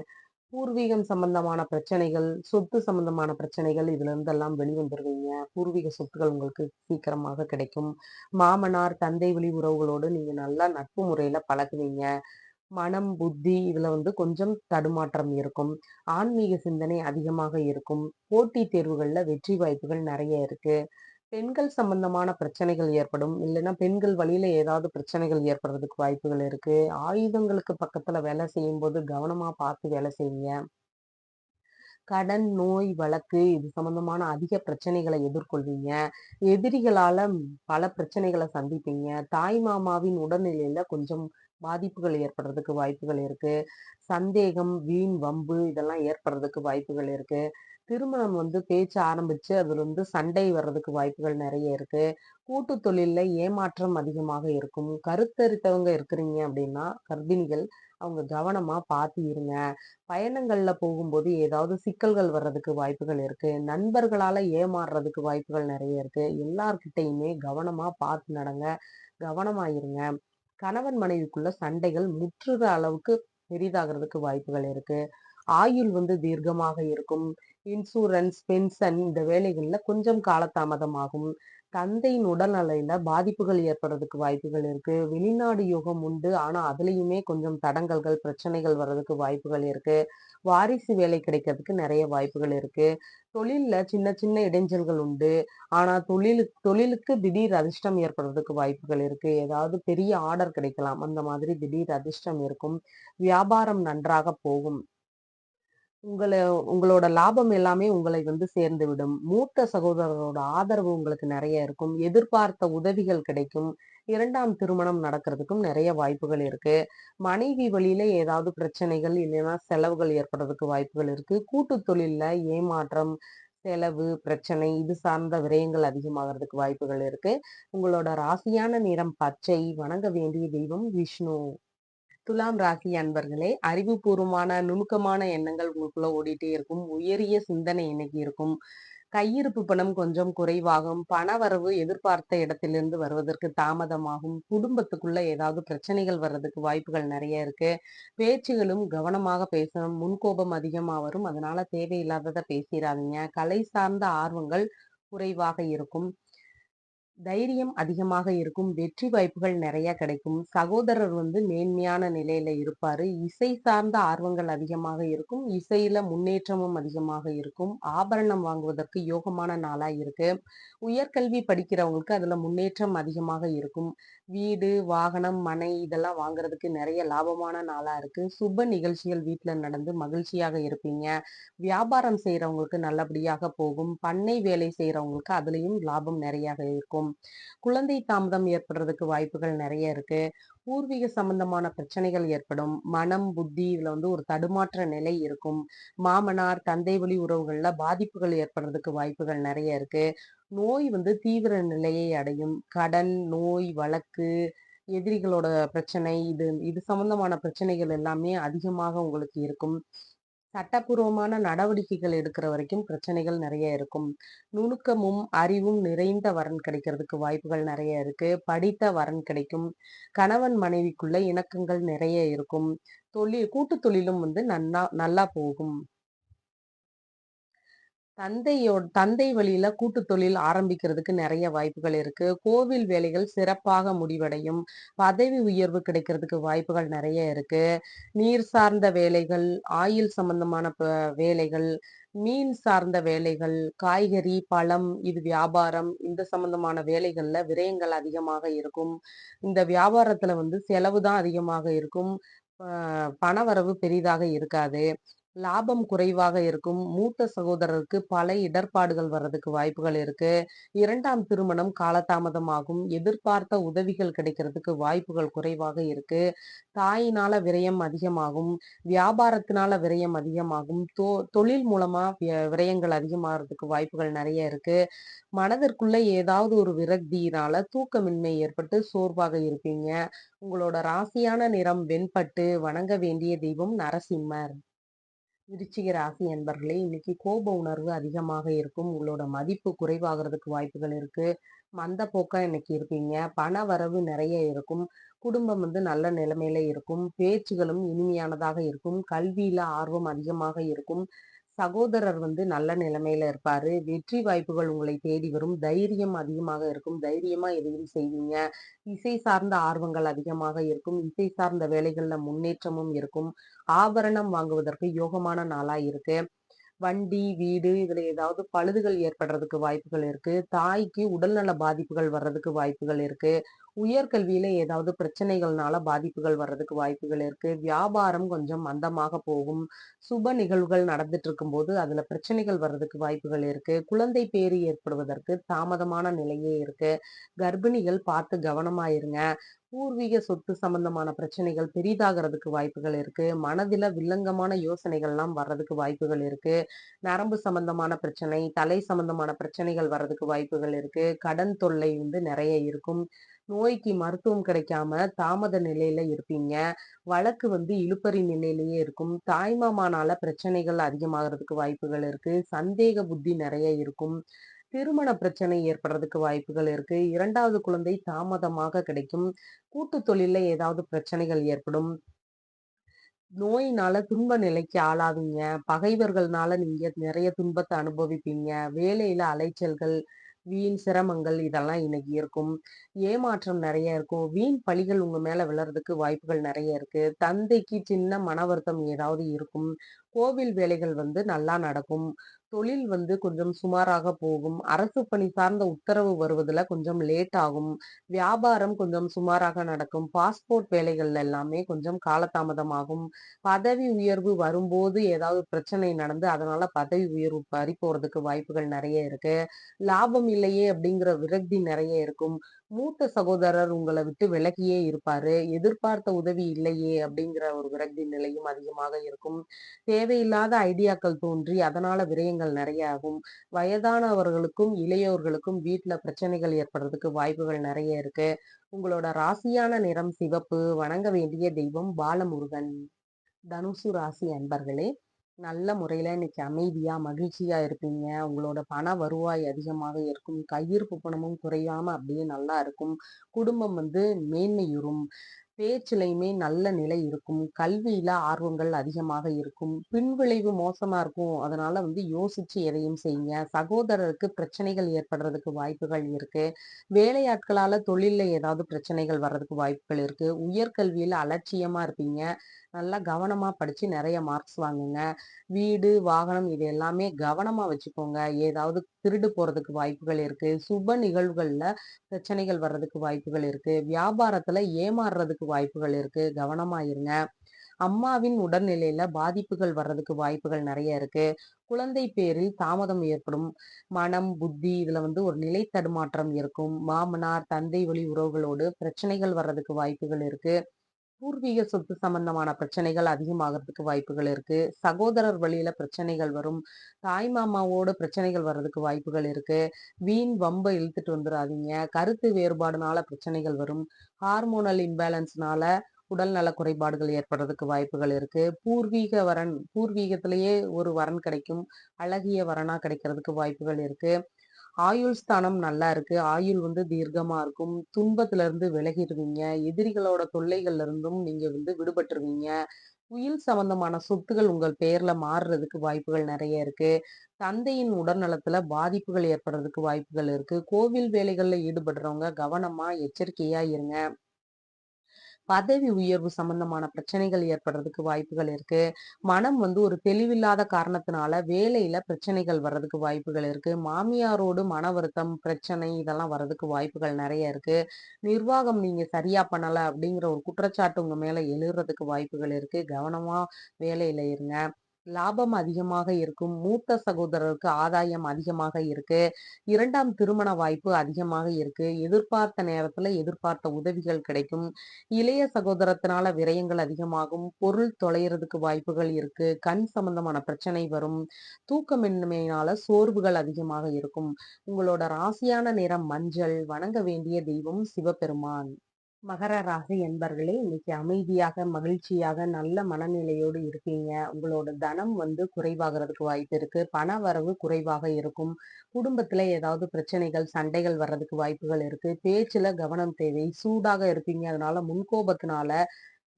பூர்வீகம் சம்பந்தமான பிரச்சனைகள், சொத்து சம்பந்தமான பிரச்சனைகள் இதுல இருந்தெல்லாம் வெளிவந்துருவீங்க. பூர்வீக சொத்துக்கள் உங்களுக்கு சீக்கிரமாக கிடைக்கும். மாமனார், தந்தை வழி உறவுகளோடு நீங்க நல்லா நட்பு முறையில பழகுவீங்க. மனம், புத்தி இதுல கொஞ்சம் தடுமாற்றம் இருக்கும். ஆன்மீக சிந்தனை அதிகமாக இருக்கும். போட்டித் தேர்வுகள்ல வெற்றி வாய்ப்புகள் நெறைய இருக்கு. பெண்கள் சம்பந்தமான பிரச்சனைகள் ஏற்படும். இல்லைன்னா பெண்கள் வழியில ஏதாவது பிரச்சனைகள் ஏற்படுறதுக்கு வாய்ப்புகள் இருக்கு. ஆயுதங்களுக்கு பக்கத்துல வேலை செய்யும்போது கவனமா பார்த்து வேலை செய்யுங்க. கடன், நோய், வழக்கு இது சம்பந்தமான அதிக பிரச்சனைகளை எதிர்கொள்வீங்க. எதிரிகளால பல பிரச்சனைகளை சந்திப்பீங்க. தாய் மாமாவின் உடல்நிலையில கொஞ்சம் பாதிப்புகள் ஏற்படுறதுக்கு வாய்ப்புகள் இருக்கு. சந்தேகம், வீண் வம்பு இதெல்லாம் ஏற்படுறதுக்கு வாய்ப்புகள் இருக்கு. திருமணம் பேச்சு ஆரம்பிச்சு அதுல சண்டை வர்றதுக்கு வாய்ப்புகள் நெறைய இருக்கு. கூட்டுத் தொழில்ல ஏமாற்றம் அதிகமாக இருக்கும். கருத்தரித்தவங்க இருக்கிறீங்க அப்படின்னா, கர்ப்பிணிகள் அவங்க கவனமா பார்த்து இருங்க. பயணங்கள்ல போகும்போது ஏதாவது சிக்கல்கள் வர்றதுக்கு வாய்ப்புகள் இருக்கு. நண்பர்களால ஏமாறுறதுக்கு வாய்ப்புகள் நெறைய இருக்கு. எல்லார்கிட்டயுமே கவனமா பார்த்து நடங்க. கவனமா இருங்க. கணவன் மனைவிக்குள்ள சண்டைகள் முற்றுற அளவுக்கு பெரிதாகிறதுக்கு வாய்ப்புகள் இருக்கு. ஆயுள் தீர்க்கமாக இருக்கும். இன்சூரன்ஸ், பென்ஷன் இந்த வேலைகள்ல கொஞ்சம் காலதாமதமாகும். தந்தையின் உடல்நிலையில பாதிப்புகள் ஏற்படுறதுக்கு வாய்ப்புகள் இருக்கு. வெளிநாடு யோகம் உண்டு. ஆனா அதுலயுமே கொஞ்சம் தடங்கல்கள், பிரச்சனைகள் வர்றதுக்கு வாய்ப்புகள் இருக்கு. வாரிசு வேலை கிடைக்கிறதுக்கு நிறைய வாய்ப்புகள் இருக்கு. தொழில்ல சின்ன சின்ன இடைஞ்சல்கள் உண்டு. ஆனா தொழிலுக்கு திடீர் அதிர்ஷ்டம் ஏற்படுறதுக்கு வாய்ப்புகள் இருக்கு. ஏதாவது பெரிய ஆர்டர் கிடைக்கலாம். அந்த மாதிரி திடீர் அதிர்ஷ்டம் இருக்கும். வியாபாரம் நன்றாக போகும். உங்கள உங்களோட லாபம் எல்லாமே உங்களை சேர்ந்துவிடும். மூத்த சகோதரரோட ஆதரவு உங்களுக்கு நெறைய இருக்கும். எதிர்பார்த்த உதவிகள் கிடைக்கும். 2ஆம் திருமணம் நடக்கிறதுக்கும் நெறைய வாய்ப்புகள் இருக்கு. மனைவி வழியில ஏதாவது பிரச்சனைகள் இல்லைன்னா செலவுகள் ஏற்படுறதுக்கு வாய்ப்புகள் இருக்கு. கூட்டுத் தொழில்ல ஏமாற்றம், செலவு, பிரச்சனை இது சார்ந்த விரயங்கள் அதிகமாகறதுக்கு வாய்ப்புகள் இருக்கு. உங்களோட ராசியான நிறம் பச்சை. வணங்க வேண்டிய தெய்வம் விஷ்ணு. துலாம் ராசி அன்பர்களே, அறிவுபூர்வமான, நுணுக்கமான எண்ணங்கள் உங்களுக்குள்ள ஓடிட்டே இருக்கும். உயரிய சிந்தனை இன்னைக்கு இருக்கும். கையிருப்பு பணம் கொஞ்சம் குறைவாகும். பணவரவு எதிர்பார்த்த இடத்திலிருந்து வருவதற்கு தாமதமாகும். குடும்பத்துக்குள்ள ஏதாவது பிரச்சனைகள் வர்றதுக்கு வாய்ப்புகள் நெறைய இருக்கு. பேச்சுகளும் கவனமாக பேசணும். முன்கோபம் அதிகமா வரும். அதனால தேவையில்லாதத பேசிறாதீங்க. கலை சார்ந்த ஆர்வங்கள் குறைவாக இருக்கும். தைரியம் அதிகமாக இருக்கும். வெற்றி வாய்ப்புகள் நெறைய கிடைக்கும். சகோதரர் மேன்மையான நிலையில இருப்பாரு. இசை சார்ந்த ஆர்வங்கள் அதிகமாக இருக்கும். இசையில முன்னேற்றமும் அதிகமாக இருக்கும். ஆபரணம் வாங்குவதற்கு யோகமான நாளா இருக்கு. உயர்கல்வி படிக்கிறவங்களுக்கு அதுல முன்னேற்றம் அதிகமாக இருக்கும். வீடு, வாகனம், மனை இதெல்லாம் வாங்குறதுக்கு நெறைய லாபமான நாளா இருக்கு. சுப நிகழ்ச்சிகள் வீட்ல நடந்து மகிழ்ச்சியாக இருப்பீங்க. வியாபாரம் செய்றவங்களுக்கு நல்லபடியாக போகும். பண்ணை வேலை செய்றவங்களுக்கு அதுலயும் லாபம் நெறையாக இருக்கும். குழந்தை தாமதம் ஏற்படுறதுக்கு வாய்ப்புகள் நெறைய இருக்கு. பூர்வீக சம்பந்தமான பிரச்சனைகள் ஏற்படும். மனம், புத்தி இதுல ஒரு தடுமாற்ற நிலை இருக்கும். மாமனார், தந்தை வழி உறவுகள்ல பாதிப்புகள் ஏற்படுறதுக்கு வாய்ப்புகள் நெறைய இருக்கு. நோய் தீவிர நிலையை அடையும். கடன், நோய், வழக்கு, எதிரிகளோட பிரச்சனை இது இது சம்பந்தமான பிரச்சனைகள் எல்லாமே அதிகமாக உங்களுக்கு இருக்கும். சட்டப்பூர்வமான நடவடிக்கைகள் எடுக்கிற வரைக்கும் பிரச்சனைகள் நெறைய இருக்கும். நுணுக்கமும், அறிவும் நிறைந்த வரன் கிடைக்கிறதுக்கு வாய்ப்புகள் நெறைய இருக்கு. படித்த வரன் கிடைக்கும். கணவன் மனைவிக்குள்ள இணக்கங்கள் நிறைய இருக்கும். கூட்டுத் தொழிலும் நல்லா போகும். தந்தை வழியில கூட்டுத் தொழில் ஆரம்பிக்கிறதுக்கு நெறைய வாய்ப்புகள் இருக்கு. கோவில் வேலைகள் சிறப்பாக முடிவடையும். பதவி உயர்வு கிடைக்கிறதுக்கு வாய்ப்புகள் நெறைய இருக்கு. நீர் சார்ந்த வேலைகள், ஆயில் சம்பந்தமான வேலைகள், மீன் சார்ந்த வேலைகள், காய்கறி, பழம் இது வியாபாரம் இந்த சம்பந்தமான வேலைகள்ல விரயங்கள் அதிகமாக இருக்கும். இந்த வியாபாரத்துல செலவு தான் அதிகமாக இருக்கும். பணவரவு பெரிதாக இருக்காது. லாபம் குறைவாக இருக்கும். மூத்த சகோதரருக்கு பல இடர்பாடுகள் வர்றதுக்கு வாய்ப்புகள் இருக்கு. 2ஆம் திருமணம் காலதாமதமாகும். எதிர்பார்த்த உதவிகள் கிடைக்கிறதுக்கு வாய்ப்புகள் குறைவாக இருக்கு. தாயினால விரயம் அதிகமாகும். வியாபாரத்தினால விரயம் அதிகமாகும். தொழில் மூலமா விரயங்கள் அதிகமாகறதுக்கு வாய்ப்புகள் நெறைய இருக்கு. மனதிற்குள்ள ஏதாவது ஒரு விரக்தியினால தூக்கமின்மை ஏற்பட்டு சோர்வாக இருப்பீங்க. உங்களோட ராசியான நிறம் வெண்பட்டு. வணங்க வேண்டிய தெய்வம் நரசிம்மர். விருச்சிக ராசி என்பர்களே, இன்னைக்கு கோப உணர்வு அதிகமாக இருக்கும். உங்களோட மதிப்பு குறைவாகிறதுக்கு வாய்ப்புகள் இருக்கு. மந்த போக்கா இன்னைக்கு இருப்பீங்க. பண வரவு நிறைய இருக்கும். குடும்பம் நல்ல நிலைமையில இருக்கும். பேச்சுகளும் இனிமையானதாக இருக்கும். கல்வியில ஆர்வம் அதிகமாக இருக்கும். சகோதரர் நல்ல நிலைமையில இருப்பாரு. வெற்றி வாய்ப்புகள் உங்களை தேடி வரும். தைரியம் அதிகமாக இருக்கும். தைரியமா எதையும் செய்வீங்க. இசை சார்ந்த ஆர்வங்கள் அதிகமாக இருக்கும். இசை சார்ந்த வேலைகள்ல முன்னேற்றமும் இருக்கும். ஆபரணம் வாங்குவதற்கு யோகமான நாளா இருக்கு. வண்டி, வீடு இதுல ஏதாவது பழுதுகள் ஏற்படுறதுக்கு வாய்ப்புகள் இருக்கு. தாய்க்கு உடல்நல பாதிப்புகள் வர்றதுக்கு வாய்ப்புகள் இருக்கு. உயர்கல்வியில ஏதாவது பிரச்சனைகள்னால பாதிப்புகள் வர்றதுக்கு வாய்ப்புகள் இருக்கு. வியாபாரம் கொஞ்சம் மந்தமாக போகும். சுப நிகழ்வுகள் நடந்துட்டு இருக்கும்போது அதுல பிரச்சனைகள் வர்றதுக்கு வாய்ப்புகள் இருக்கு. குழந்தை பேறு ஏற்படுவதற்கு தாமதமான நிலையே இருக்கு. கர்ப்பிணிகள் பார்த்து கவனமா இருங்க. பூர்வீக சொத்து சம்பந்தமான பிரச்சனைகள் பெரிதாகிறதுக்கு வாய்ப்புகள் இருக்கு. மனதில வில்லங்கமான யோசனைகள்லாம் வர்றதுக்கு வாய்ப்புகள் இருக்கு. நரம்பு சம்பந்தமான பிரச்சனை, தலை சம்பந்தமான பிரச்சனைகள் வர்றதுக்கு வாய்ப்புகள் இருக்கு. கடன் தொல்லை நிறைய இருக்கும். நோய்க்கு மருத்துவம் கிடைக்காம தாமத நிலையில இருப்பீங்க. வழக்கு இழுபறி நிலையிலேயே இருக்கும். தாய்மாமானால பிரச்சனைகள் அதிகமாகறதுக்கு வாய்ப்புகள் இருக்கு. சந்தேக புத்தி நிறைய இருக்கும். திருமண பிரச்சனை ஏற்படுறதுக்கு வாய்ப்புகள் இருக்கு. 2வது குழந்தை தாமதமாக கிடைக்கும். கூட்டு தொழில்ல ஏதாவது பிரச்சனைகள் ஏற்படும். நோயினால துன்ப நிலைக்கு ஆளாவீங்க. பகைவர்கள்னால நீங்க நிறைய துன்பத்தை அனுபவிப்பீங்க. வேலையில அலைச்சல்கள், வீண் சிரமங்கள் இதெல்லாம் இன்னைக்கு இருக்கும். ஏமாற்றம் நிறைய இருக்கும். வீண் பழிகள் உங்க மேல விழறதுக்கு வாய்ப்புகள் நிறைய இருக்கு. தந்தைக்கு சின்ன மன வருத்தம் ஏதாவது இருக்கும். கோவில் வேலைகள் வந்து நல்லா நடக்கும். தொழில் வந்து கொஞ்சம் சுமாராக போகும். அரசு பணி சார்ந்த உத்தரவு வருவதுல கொஞ்சம் லேட் ஆகும். வியாபாரம் கொஞ்சம் சுமாராக நடக்கும். பாஸ்போர்ட் வேலைகள் எல்லாமே கொஞ்சம் காலதாமதமாகும். பதவி உயர்வு வரும்போது ஏதாவது பிரச்சனை நடந்து அதனால பதவி உயர்வு பறிபோறதுக்கு வாய்ப்புகள் நெறைய இருக்கு. லாபம் இல்லையே அப்படிங்கிற விரக்தி நெறைய இருக்கும். மூத்த சகோதரர் உங்கள விட்டு விலகியே இருப்பாரு. எதிர்பார்த்த உதவி இல்லையே அப்படிங்கிற ஒரு விரக்தி நிலையும் அதிகமாக இருக்கும். தேவையில்லாத ஐடியாக்கள் தோன்றி அதனால விரயங்கள் நெறைய ஆகும். வயதானவர்களுக்கும், இளையோர்களுக்கும் வீட்ல பிரச்சனைகள் ஏற்படுறதுக்கு வாய்ப்புகள் நெறைய இருக்கு. உங்களோட ராசியான நிறம் சிவப்பு. வணங்க வேண்டிய தெய்வம் பாலமுருகன். தனுசு ராசி அன்பர்களே, நல்ல முறையில இன்னைக்கு அமைதியா, மகிழ்ச்சியா இருப்பீங்க. உங்களோட பண வருவாய் அதிகமாக இருக்கும். கையிருப்பு பணமும் குறையாம அப்படியே நல்லா இருக்கும். குடும்பம் வந்து மேன்மையுறும். பேச்சிலயுமே நல்ல நிலை இருக்கும். கல்வியில ஆர்வங்கள் அதிகமாக இருக்கும். பின்விளைவு மோசமா இருக்கும். அதனால வந்து யோசிச்சு எதையும் செய்யுங்க. சகோதரருக்கு பிரச்சனைகள் ஏற்படுறதுக்கு வாய்ப்புகள் இருக்கு. வேலையாட்களால தொழில்ல ஏதாவது பிரச்சனைகள் வர்றதுக்கு வாய்ப்புகள் இருக்கு. உயர்கல்வியில அலட்சியமா இருப்பீங்க. நல்லா கவனமா படிச்சு நெறைய மார்க்ஸ் வாங்குங்க. வீடு, வாகனம் இது எல்லாமே கவனமா வச்சுக்கோங்க. ஏதாவது திருடு போறதுக்கு வாய்ப்புகள் இருக்கு. சுப நிகழ்வுகள்ல பிரச்சனைகள் வர்றதுக்கு வாய்ப்புகள் இருக்கு. வியாபாரத்துல ஏமாறுறதுக்கு வாய்ப்புகள் இருக்கு. கவனமா இருங்க. அம்மாவின் உடல்நிலையில பாதிப்புகள் வர்றதுக்கு வாய்ப்புகள் நெறைய இருக்கு. குழந்தை பேரில் தாமதம் ஏற்படும். மனம், புத்தி இதுல வந்து ஒரு நிலை தடுமாற்றம் இருக்கும். மாமனார், தந்தை வழி உறவுகளோடு பிரச்சனைகள் வர்றதுக்கு வாய்ப்புகள் இருக்கு. பூர்வீக சொத்து சம்பந்தமான பிரச்சனைகள் அதிகமாகறதுக்கு வாய்ப்புகள் இருக்கு. சகோதரர் வழியில பிரச்சனைகள் வரும். தாய் மாமாவோட பிரச்சனைகள் வர்றதுக்கு வாய்ப்புகள் இருக்கு. வீண் வம்ப இழுத்துட்டு வந்துடாதீங்க. கருத்து வேறுபாடுனால பிரச்சனைகள் வரும். ஹார்மோனல் இம்பேலன்ஸ்னால உடல்நல குறைபாடுகள் ஏற்படுறதுக்கு வாய்ப்புகள் இருக்கு. பூர்வீகத்திலேயே ஒரு வரன் கிடைக்கும். அழகிய வரனா கிடைக்கிறதுக்கு வாய்ப்புகள் இருக்கு. ஆயுள் ஸ்தானம் நல்லா இருக்கு. ஆயுள் வந்து தீர்க்கமா இருக்கும். துன்பத்துல இருந்து விலகிருவீங்க. எதிரிகளோட தொல்லைகள்ல இருந்தும் நீங்க வந்து விடுபட்டுருவீங்க. உயில் சம்பந்தமான சொத்துகள் உங்கள் பெயர்ல மாறுறதுக்கு வாய்ப்புகள் நெறைய இருக்கு. தந்தையின் உடல்நலத்துல பாதிப்புகள் ஏற்படுறதுக்கு வாய்ப்புகள் இருக்கு. கோவில் வேலைகள்ல ஈடுபடுறவங்க கவனமா, எச்சரிக்கையா இருங்க. பதவி உயர்வு சம்பந்தமான பிரச்சனைகள் ஏற்படுறதுக்கு வாய்ப்புகள் இருக்கு. மனம் வந்து ஒரு தெளிவில்லாத காரணத்தினால வேலையில பிரச்சனைகள் வர்றதுக்கு வாய்ப்புகள் இருக்கு. மாமியாரோடு மன வருத்தம், பிரச்சனை இதெல்லாம் வர்றதுக்கு வாய்ப்புகள் நெறைய இருக்கு. நிர்வாகம் நீங்க சரியா பண்ணல அப்படிங்கிற ஒரு குற்றச்சாட்டு உங்க மேல எழுறதுக்கு வாய்ப்புகள் இருக்கு. கவனமா வேலையில இருங்க. லாபம் அதிகமாக இருக்கும். மூத்த சகோதரருக்கு ஆதாயம் அதிகமாக இருக்கு. 2ஆம் திருமண வாய்ப்பு அதிகமாக இருக்கு. எதிர்பார்த்த நேரத்துல எதிர்பார்த்த உதவிகள் கிடைக்கும். இளைய சகோதரத்தினால விரயங்கள் அதிகமாகும். பொருள் தொலையறதுக்கு வாய்ப்புகள் இருக்கு. கண் சம்பந்தமான பிரச்சனை வரும். தூக்கமின்மையினால சோர்வுகள் அதிகமாக இருக்கும். உங்களோட ராசியான நிறம் மஞ்சள். வணங்க வேண்டிய தெய்வம் சிவபெருமான். மகர ராசி என்பர்களே, இன்னைக்கு அமைதியாக, மகிழ்ச்சியாக, நல்ல மனநிலையோடு இருப்பீங்க. உங்களோட தனம் வந்து குறைவாகறதுக்கு வாய்ப்பு இருக்கு. பண வரவு குறைவாக இருக்கும். குடும்பத்துல ஏதாவது பிரச்சனைகள், சண்டைகள் வர்றதுக்கு வாய்ப்புகள் இருக்கு. பேச்சுல கவனம் தேவை. சூடாக இருப்பீங்க. அதனால முன்கோபத்தினால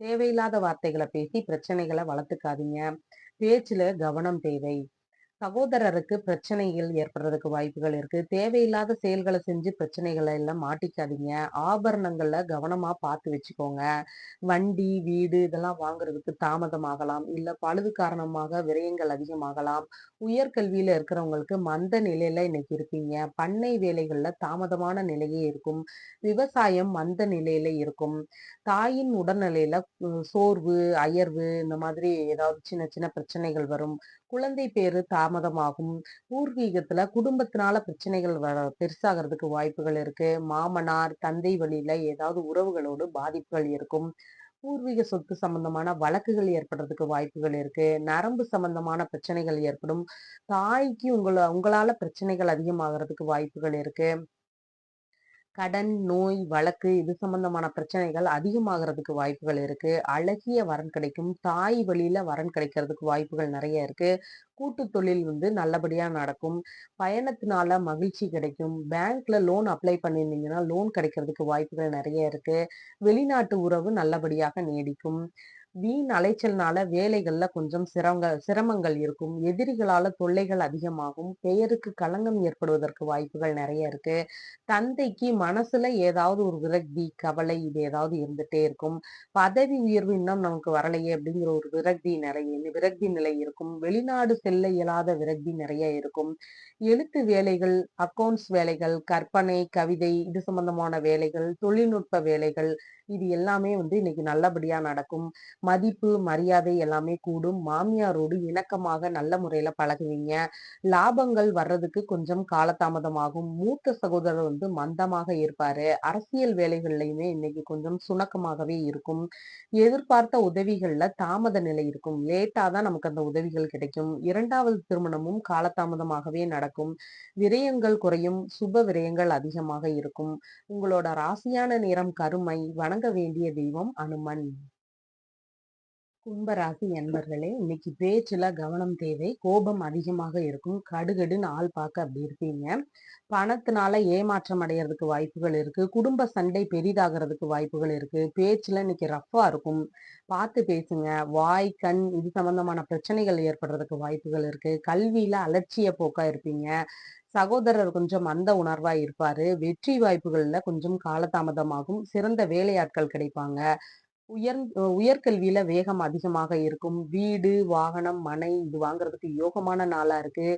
தேவையில்லாத வார்த்தைகள பேசி பிரச்சனைகள வளர்த்துக்காதீங்க. பேச்சுல கவனம் தேவை. சகோதரருக்கு பிரச்சனைகள் ஏற்படுறதுக்கு வாய்ப்புகள் இருக்கு. தேவையில்லாத செயல்கள செஞ்சு பிரச்சனைகள எல்லாம் மாட்டிக்காதீங்க. ஆபரணங்கள்ல கவனமா பார்த்து வச்சுக்கோங்க. வண்டி, வீடு இதெல்லாம் வாங்குறதுக்கு தாமதமாகலாம். இல்ல பழுது காரணமாக விரயங்கள் அதிகமாகலாம். உயர்கல்வியில இருக்கிறவங்களுக்கு மந்த நிலையில இன்னைக்கு இருப்பீங்க. பண்ணை வேலைகள்ல தாமதமான நிலையே இருக்கும். விவசாயம் மந்த நிலையில இருக்கும். தாயின் உடல்நிலையில சோர்வு, அயர்வு இந்த மாதிரி ஏதாவது சின்ன சின்ன பிரச்சனைகள் வரும். குழந்தை பேறு தாமதமாகும். பூர்வீகத்துல குடும்பத்தினால பிரச்சனைகள் பெருசாகிறதுக்கு வாய்ப்புகள் இருக்கு. மாமனார், தந்தை வழியில ஏதாவது உறவுகளோடு பாதிப்புகள் இருக்கும். பூர்வீக சொத்து சம்பந்தமான வழக்குகள் ஏற்படுறதுக்கு வாய்ப்புகள் இருக்கு. நரம்பு சம்பந்தமான பிரச்சனைகள் ஏற்படும். தாய்க்கு உங்களால பிரச்சனைகள் அதிகமாகறதுக்கு வாய்ப்புகள் இருக்கு. கடன், நோய், வழக்கு இது சம்பந்தமான பிரச்சனைகள் அதிகமாகறதுக்கு வாய்ப்புகள் இருக்கு. அழகிய வரன் கிடைக்கும். தாய் வழியில வரன் கிடைக்கிறதுக்கு வாய்ப்புகள் நெறைய இருக்கு. கூட்டு தொழில் வந்து நல்லபடியா நடக்கும். பயணத்தினால மகிழ்ச்சி கிடைக்கும். பேங்க்ல லோன் அப்ளை பண்ணியிருந்தீங்கன்னா, லோன் கிடைக்கிறதுக்கு வாய்ப்புகள் நெறைய இருக்கு. வெளிநாட்டு உறவு நல்லபடியாக நீடிக்கும். வீண் அலைச்சல்னால வேலைகள்ல கொஞ்சம் சிரமங்கள் இருக்கும். எதிரிகளால தொல்லைகள் அதிகமாகும். பெயருக்கு களங்கம் ஏற்படுவதற்கு வாய்ப்புகள் நெறைய இருக்கு. தந்தைக்கு மனசுல ஏதாவது ஒரு விரக்தி, கவலை இது ஏதாவது இருந்துட்டே இருக்கும். பதவி உயர்வு இன்னும் நமக்கு வரலையே அப்படிங்கிற ஒரு விரக்தி நிலை இருக்கும். வெளிநாடு செல்ல இயலாத விரக்தி நெறைய இருக்கும். எழுத்து வேலைகள், அக்கவுண்ட்ஸ் வேலைகள், கற்பனை, கவிதை இது சம்பந்தமான வேலைகள், தொழில்நுட்ப வேலைகள் இது எல்லாமே இன்னைக்கு நல்லபடியா நடக்கும். மதிப்பு, மரியாதை எல்லாமே கூடும். மாமியாரோடு இணக்கமாக நல்ல முறையில பழகுவீங்க. லாபங்கள் வர்றதுக்கு கொஞ்சம் காலதாமதமாகும். மூத்த சகோதரர் மந்தமாக இருப்பாரு. அரசியல் வேலைகள்லயுமே இன்னைக்கு கொஞ்சம் சுணக்கமாகவே இருக்கும். எதிர்பார்த்த உதவிகள்ல தாமத நிலை இருக்கும். லேட்டா தான் நமக்கு அந்த உதவிகள் கிடைக்கும். 2வது திருமணமும் காலதாமதமாகவே நடக்கும். விரயங்கள் குறையும். சுப விரயங்கள் அதிகமாக இருக்கும். உங்களோட ராசியான நிறம் கருமை. வணங்க வேண்டிய தெய்வம் அனுமன். கும்பராசி என்பர்களே, இன்னைக்கு பேச்சுல கவனம் தேவை. கோபம் அதிகமாக இருக்கும். கடுகடுன்னு ஆள் பார்க்க அப்படி இருப்பீங்க. பணத்தினால ஏமாற்றம் அடையறதுக்கு வாய்ப்புகள் இருக்கு. குடும்ப சண்டை பெரிதாகிறதுக்கு வாய்ப்புகள் இருக்கு. பேச்சுல இன்னைக்கு ரஃப்பா இருக்கும். பார்த்து பேசுங்க. வாய், கண் இது சம்பந்தமான பிரச்சனைகள் ஏற்படுறதுக்கு வாய்ப்புகள் இருக்கு. கல்வியில அலட்சிய போக்கா இருப்பீங்க. சகோதரர் கொஞ்சம் மந்த உணர்வா இருப்பாரு. வெற்றி வாய்ப்புகள்ல கொஞ்சம் காலதாமதமாகும். சிறந்த வேலையாட்கள் கிடைப்பாங்க. உயர் உயர்கல்வியில வேகம் அதிகமாக இருக்கும். வீடு, வாகனம், மனை இது வாங்குறதுக்கு யோகமான நாளா இருக்கு.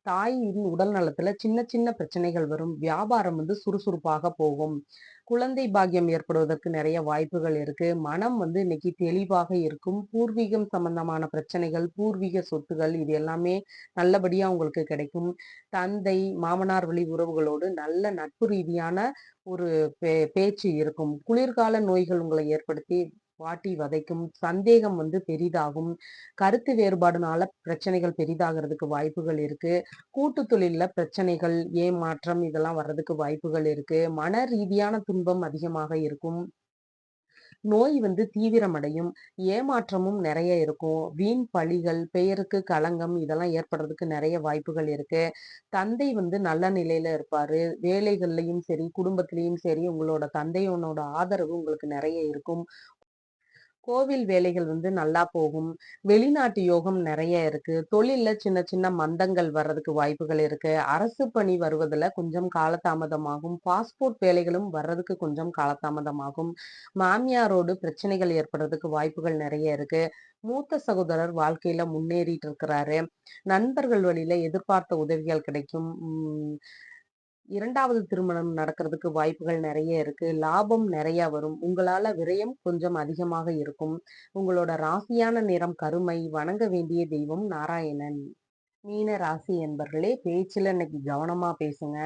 தாயின் உடல் நலத்துல சின்ன சின்ன பிரச்சனைகள் வரும். வியாபாரம் சுறுசுறுப்பாக போகும். குழந்தை பாக்கியம் ஏற்படுவதற்கு நிறைய வாய்ப்புகள் இருக்கு. மனம் இன்னைக்கு தெளிவாக இருக்கும். பூர்வீகம் சம்பந்தமான பிரச்சனைகள், பூர்வீக சொத்துகள் இது எல்லாமே நல்லபடியா உங்களுக்கு கிடைக்கும். தந்தை, மாமனார் வழி உறவுகளோடு நல்ல நட்பு ரீதியான ஒரு பேச்சு இருக்கும். குளிர்கால நோய்கள் உங்களை ஏற்படுத்தி வாட்டி வதைக்கும். சந்தேகம் பெரிதாகும். கருத்து வேறுபாடுனால பிரச்சனைகள் பெரிதாகிறதுக்கு வாய்ப்புகள் இருக்கு. கூட்டு தொழில்ல பிரச்சனைகள், ஏமாற்றம் இதெல்லாம் வர்றதுக்கு வாய்ப்புகள் இருக்கு. மன ரீதியான துன்பம் அதிகமாக இருக்கும். நோய் தீவிரமடையும். ஏமாற்றமும் நிறைய இருக்கும். வீண் பழிகள், பெயருக்கு களங்கம் இதெல்லாம் ஏற்படுறதுக்கு நிறைய வாய்ப்புகள் இருக்கு. தந்தை நல்ல நிலையில இருப்பாரு. வேலைகள்லயும் சரி, குடும்பத்திலயும் சரி உங்களோட தந்தையோட ஆதரவு உங்களுக்கு நிறைய இருக்கும். கோவில் வேலைகள் நல்லா போகும். வெளிநாட்டு யோகம் நிறைய இருக்கு. தொழில்ல சின்ன சின்ன மந்தங்கள் வர்றதுக்கு வாய்ப்புகள் இருக்கு. அரசு பணி வருவதுல கொஞ்சம் காலதாமதமாகும். பாஸ்போர்ட் வேலைகளும் வர்றதுக்கு கொஞ்சம் காலதாமதமாகும். மாமியாரோடு பிரச்சனைகள் ஏற்படுறதுக்கு வாய்ப்புகள் நிறைய இருக்கு. மூத்த சகோதரர் வாழ்க்கையில முன்னேறிட்டு இருக்கிறாரு. நண்பர்கள் வழியில எதிர்பார்த்த உதவிகள் கிடைக்கும். 2வது திருமணம் நடக்கிறதுக்கு வாய்ப்புகள் நிறைய இருக்கு. லாபம் நிறைய வரும். உங்களால விரயம் கொஞ்சம் அதிகமாக இருக்கும். உங்களோட ராசியான நிறம் கருமை. வணங்க வேண்டிய தெய்வம் நாராயணன். மீன ராசி என்பர்களே, பேச்சுல இன்னைக்கு கவனமா பேசுங்க.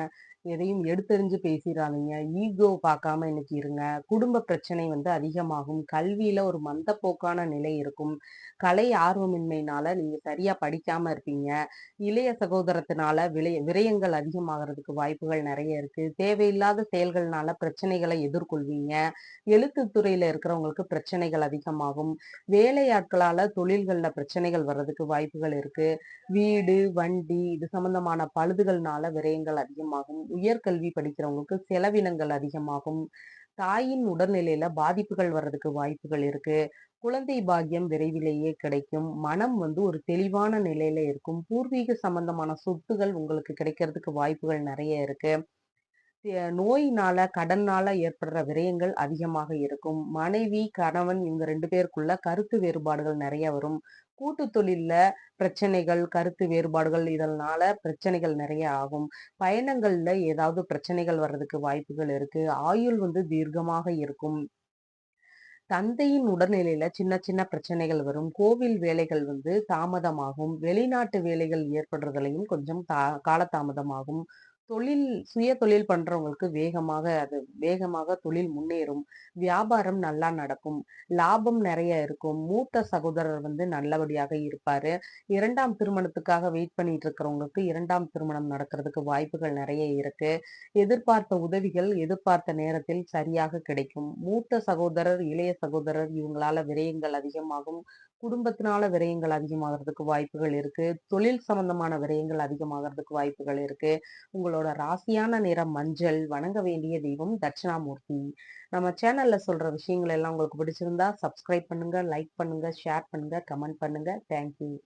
எதையும் எடுத்தெறிஞ்சு பேசிறாதீங்க. ஈகோ பார்க்காம இன்னைக்கு இருங்க. குடும்ப பிரச்சனை அதிகமாகும். கல்வியில ஒரு மந்தப்போக்கான நிலை இருக்கும். கலை ஆர்வமின்மையினால நீங்க சரியா படிக்காம இருப்பீங்க. இளைய சகோதரத்தினால விரயங்கள் அதிகமாகறதுக்கு வாய்ப்புகள் நிறைய இருக்கு. தேவையில்லாத செயல்கள்னால பிரச்சனைகளை எதிர்கொள்வீங்க. எழுத்துத் துறையில இருக்கிறவங்களுக்கு பிரச்சனைகள் அதிகமாகும். வேலையாட்களால தொழில்கள்ல பிரச்சனைகள் வர்றதுக்கு வாய்ப்புகள் இருக்கு. வீடு, வண்டி இது சம்பந்தமான பழுதுகள்னால விரயங்கள் அதிகமாகும். உயர்கல்வி படிக்கிறவங்களுக்கு செலவினங்கள் அதிகமாகும். தாயின் உடல்நிலையில பாதிப்புகள் வர்றதுக்கு வாய்ப்புகள் இருக்கு. குழந்தை பாக்கியம் விரைவிலேயே கிடைக்கும். மனம் ஒரு தெளிவான நிலையில இருக்கும். பூர்வீக சம்பந்தமான சொத்துகள் உங்களுக்கு கிடைக்கிறதுக்கு வாய்ப்புகள் நிறைய இருக்கு. நோயினால, கடன்னால ஏற்படுற விரயங்கள் அதிகமாக இருக்கும். மனைவி, கணவன் இவங்க 2 பேருக்குள்ள கருத்து வேறுபாடுகள் நிறைய வரும். கூட்டு தொழில்ல பிரச்சனைகள், கருத்து வேறுபாடுகள் இதனால பிரச்சனைகள் நிறைய ஆகும். பயணங்கள்ல ஏதாவது பிரச்சனைகள் வர்றதுக்கு வாய்ப்புகள் இருக்கு. ஆயுள் தீர்க்கமாக இருக்கும். தந்தையின் உடல்நிலையில சின்ன சின்ன பிரச்சனைகள் வரும். கோவில் வேலைகள் தாமதமாகும். வெளிநாட்டு வேலைகள் ஏற்படுறதுலயும் கொஞ்சம் காலதாமதமாகும். சுய தொழில் பண்றவங்களுக்கு வேகமாக தொழில் முன்னேறும். வியாபாரம் நல்லா நடக்கும். லாபம் நிறைய இருக்கும். மூத்த சகோதரர் நல்லபடியாக இருப்பாரு. 2ஆம் திருமணத்துக்காக வெயிட் பண்ணிட்டு இருக்கிறவங்களுக்கு 2ஆம் திருமணம் நடக்கிறதுக்கு வாய்ப்புகள் நிறைய இருக்கு. எதிர்பார்த்த உதவிகள் எதிர்பார்த்த நேரத்தில் சரியாக கிடைக்கும். மூத்த சகோதரர், இளைய சகோதரர் இவங்களால விரயங்கள் அதிகமாகும். குடும்பத்தினால விரயங்கள் அதிகமாகறதுக்கு வாய்ப்புகள் இருக்கு. தொழில் சம்பந்தமான விரயங்கள் அதிகமாகறதுக்கு வாய்ப்புகள் இருக்கு. உங்களோட உங்களோட ராசியான நிறம் மஞ்சள். வணங்க வேண்டிய தெய்வம் தட்சிணாமூர்த்தி. நம்ம சேனல்ல சொல்ற விஷயங்கள் எல்லாம் உங்களுக்கு பிடிச்சிருந்தா சப்ஸ்கிரைப் பண்ணுங்க, லைக் பண்ணுங்க, ஷேர் பண்ணுங்க, கமெண்ட் பண்ணுங்க. Thank you.